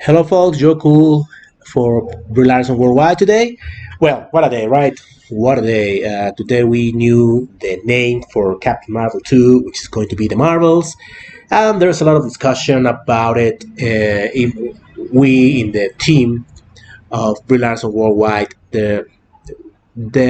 Hello, folks. Joe Cool for Larson Worldwide today. Well, what a day, right? What a day. Today we knew the name for Captain Marvel 2, which is going to be the Marvels. There's a lot of discussion about it. We in the team of Larson Worldwide, there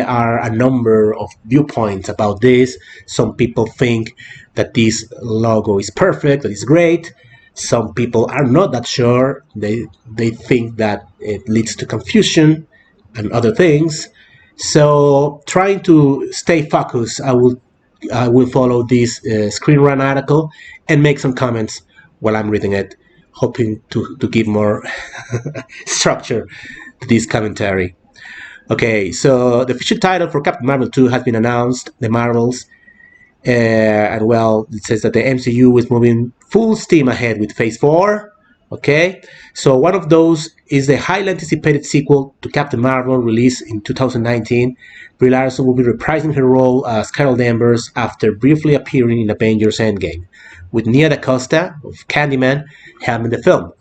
are a number of viewpoints about this. Some people think that this logo is perfect, that it's great. Some people are not that sure. They think that it leads to confusion and other things. So trying to stay focused, I will follow this screen run article and make some comments while I'm reading it, hoping to give more structure to this commentary. Okay, so the official title for Captain Marvel 2 has been announced, The Marvels, and well, it says that the MCU is moving full steam ahead with Phase 4. Okay, so one of those is the highly anticipated sequel to Captain Marvel released in 2019. Brie Larson will be reprising her role as Carol Danvers after briefly appearing in Avengers Endgame, with Nia DaCosta of Candyman helming the film.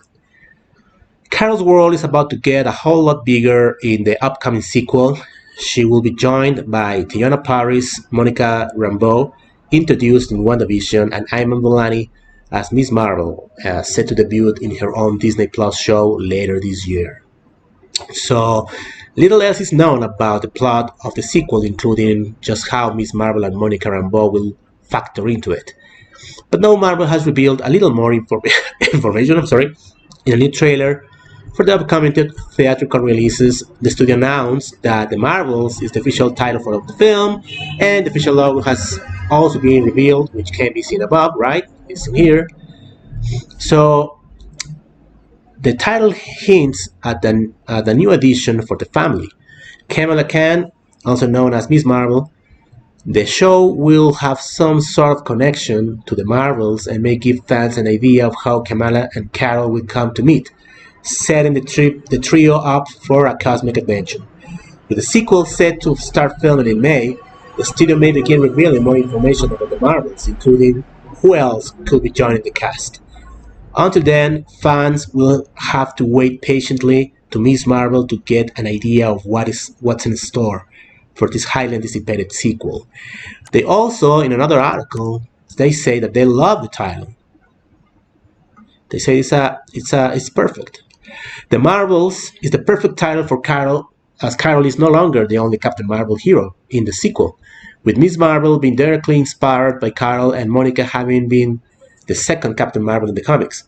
Carol's world is about to get a whole lot bigger in the upcoming sequel. She will be joined by Teyonah Parris, Monica Rambeau, introduced in WandaVision, and Iman Vellani as Miss Marvel, set to debut in her own Disney Plus show later this year. So, little else is known about the plot of the sequel, including just how Miss Marvel and Monica Rambeau will factor into it. But now Marvel has revealed a little more information, in a new trailer for the upcoming theatrical releases. The studio announced that The Marvels is the official title for the film, and the official logo has also been revealed, which can be seen above, right? It's in here. So the title hints at the new addition for the family. Kamala Khan, also known as Miss Marvel. The show will have some sort of connection to the Marvels and may give fans an idea of how Kamala and Carol will come to meet, setting the trio up for a cosmic adventure. With the sequel set to start filming in May, the studio may begin revealing more information about the Marvels, including who else could be joining the cast. Until then, fans will have to wait patiently to Miss Marvel to get an idea of what's in store for this highly anticipated sequel. They also, in another article, they say that they love the title. They say it's perfect. The Marvels is the perfect title for Carol, as Carol is no longer the only Captain Marvel hero in the sequel, with Miss Marvel being directly inspired by Carol and Monica having been the second Captain Marvel in the comics.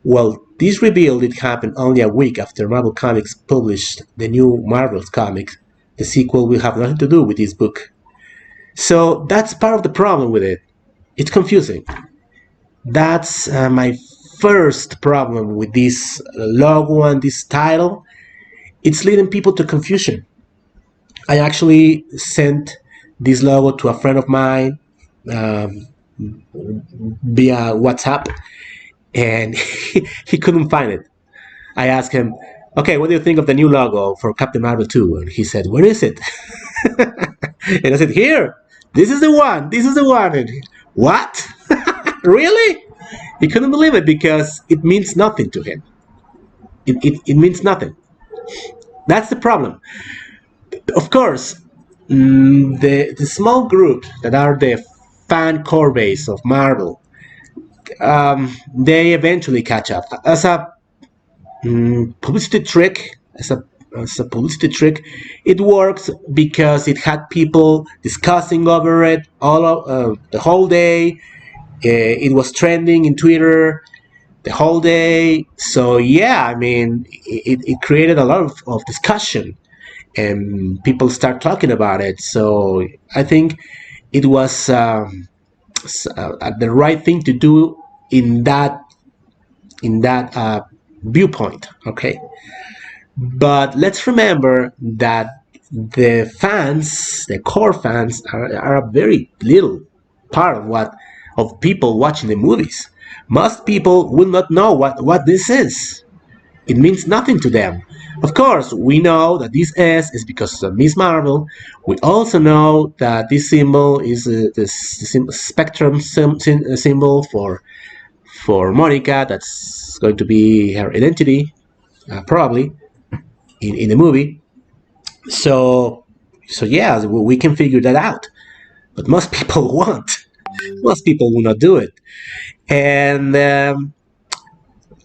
Well, this reveal did happen only a week after Marvel Comics published the new Marvels comic. The sequel will have nothing to do with this book. So that's part of the problem with it. It's confusing. That's my first problem with this logo and this title. It's leading people to confusion. I actually sent this logo to a friend of mine via WhatsApp, and he couldn't find it. I asked him, okay, what do you think of the new logo for Captain Marvel 2? And he said, where is it? And I said, here, this is the one, this is the one. And what? Really? He couldn't believe it because it means nothing to him. It means nothing. That's the problem. Of course, the small group that are the fan core base of Marvel, they eventually catch up. As a publicity trick, as a publicity trick, it works because it had people discussing over it the whole day. It was trending in Twitter the whole day. So yeah, I mean, it created a lot of discussion, and people start talking about it. So I think it was the right thing to do in that viewpoint. Okay, but let's remember that the core fans, are a very little part of people watching the movies. Most people will not know what this is. It means nothing to them. Of course, we know that this S is because of Miss Marvel. We also know that this symbol is the spectrum symbol for Monica. That's going to be her identity probably in the movie. So, so yeah, we can figure that out. But most people won't. Most people will not do it. And and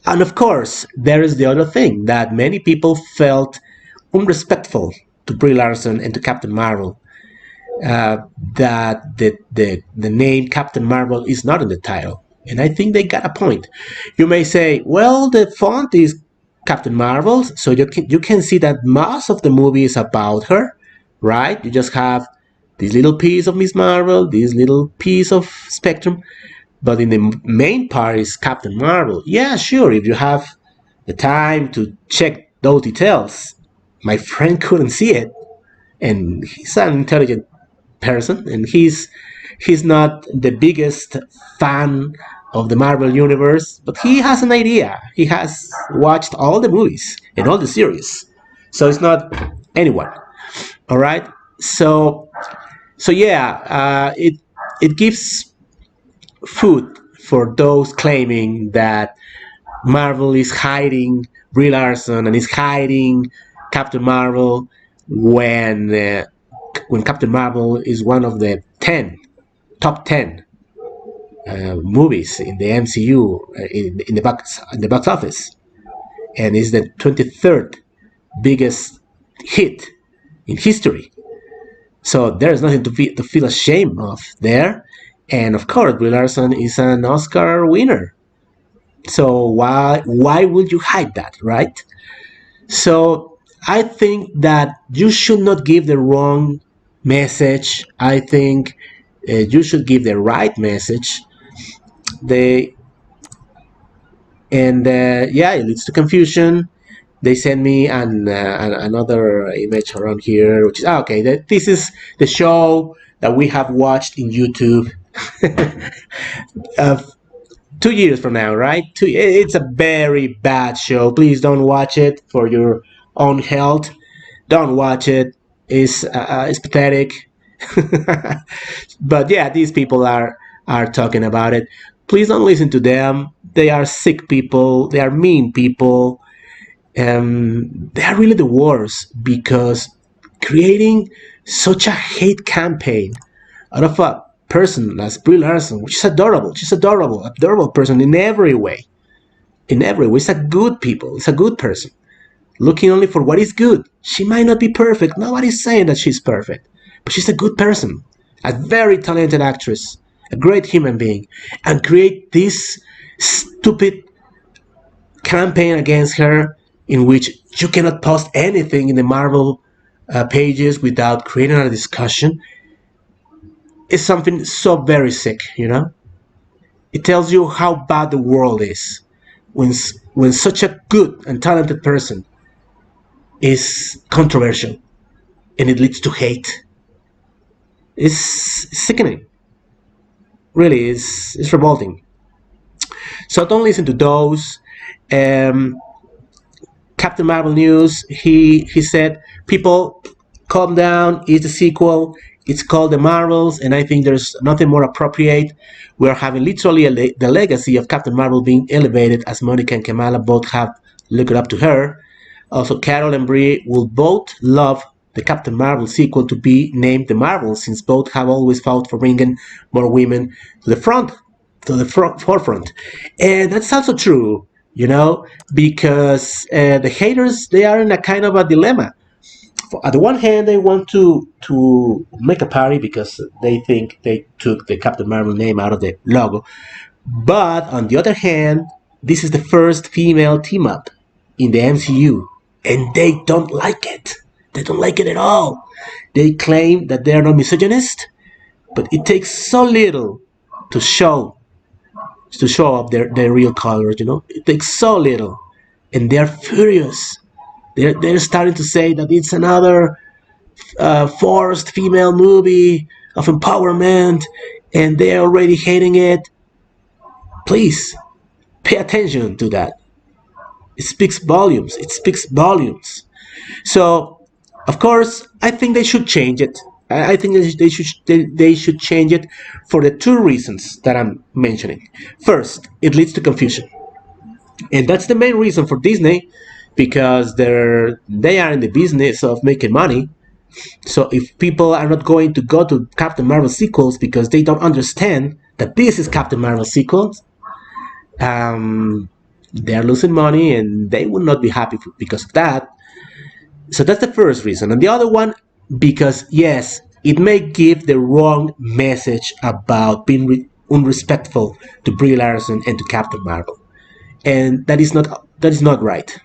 of course, there is the other thing that many people felt unrespectful to Brie Larson and to Captain Marvel. Uh, that the name Captain Marvel is not in the title. And I think they got a point. You may say, well, the font is Captain Marvel's, so you can see that most of the movie is about her, right? You just have this little piece of Miss Marvel, this little piece of Spectrum, but in the main part is Captain Marvel. Yeah, sure, if you have the time to check those details. My friend couldn't see it, and he's an intelligent person, and he's not the biggest fan of the Marvel universe, but he has an idea. He has watched all the movies and all the series, so it's not anyone. All right, so yeah, it gives food for those claiming that Marvel is hiding Brie Larson and is hiding Captain Marvel when Captain Marvel is one of the top 10 movies in the MCU in the box office, and is the 23rd biggest hit in history. So there's nothing to feel ashamed of there. And of course, Brie Larson is an Oscar winner. So why would you hide that, right? So I think that you should not give the wrong message. I think you should give the right message. They and yeah, it leads to confusion. They send me another image around here, which is okay. This is the show that we have watched in YouTube. uh, 2 years from now, right? It's a very bad show. Please don't watch it for your own health. Don't watch it. It's pathetic. But yeah, these people are talking about it. Please don't listen to them. They are sick people. They are mean people. They are really the worst because creating such a hate campaign out of a person as Brie Larson, which is adorable. She's adorable person in every way. In every way, it's a good people. It's a good person looking only for what is good. She might not be perfect. Nobody's saying that she's perfect, but she's a good person, a very talented actress, a great human being, and create this stupid campaign against her in which you cannot post anything in the Marvel pages without creating a discussion is something so very sick, you know? It tells you how bad the world is when, when such a good and talented person is controversial and it leads to hate. It's sickening. Really, it's revolting. So don't listen to those. Um, Captain Marvel news. He said, "People, calm down. It's a sequel. It's called The Marvels, and I think there's nothing more appropriate. We're having literally the legacy of Captain Marvel being elevated, as Monica and Kamala both have looked up to her. Also, Carol and Brie will both love the Captain Marvel sequel to be named The Marvels, since both have always fought for bringing more women to the front, forefront." And that's also true, you know, because the haters, they are in a kind of a dilemma. On the one hand, they want to make a party because they think they took the Captain Marvel name out of the logo. But on the other hand, this is the first female team up in the MCU, and they don't like it. They don't like it at all. They claim that they are not misogynist, but it takes so little to show up their real colors. You know, it takes so little, and they're furious. They're starting to say that it's another forced female movie of empowerment, and they're already hating it. Please pay attention to that. It speaks volumes. It speaks volumes. So, of course, I think they should change it. I think they should change it for the two reasons that I'm mentioning. First, it leads to confusion, and that's the main reason for Disney because they are in the business of making money. So if people are not going to go to Captain Marvel sequels because they don't understand that this is Captain Marvel sequels, they're losing money and they will not be happy because of that. So that's the first reason. And the other one, because yes, it may give the wrong message about being unrespectful to Brie Larson and to Captain Marvel, and that is not right.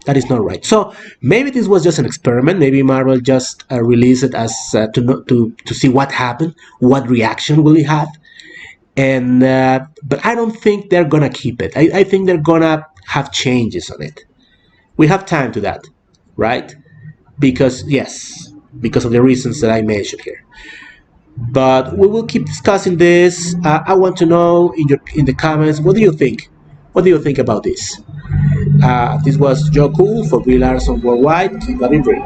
That is not right. So maybe this was just an experiment. Maybe Marvel just released it as to see what happened, what reaction will it have, and but I don't think they're gonna keep it. I think they're gonna have changes on it. We have time to that, right? Because yes, because of the reasons that I mentioned here. But we will keep discussing this. I want to know in the comments, what do you think? What do you think about this? This was Joe Cool for Brie Larson Worldwide. Keep loving Brie.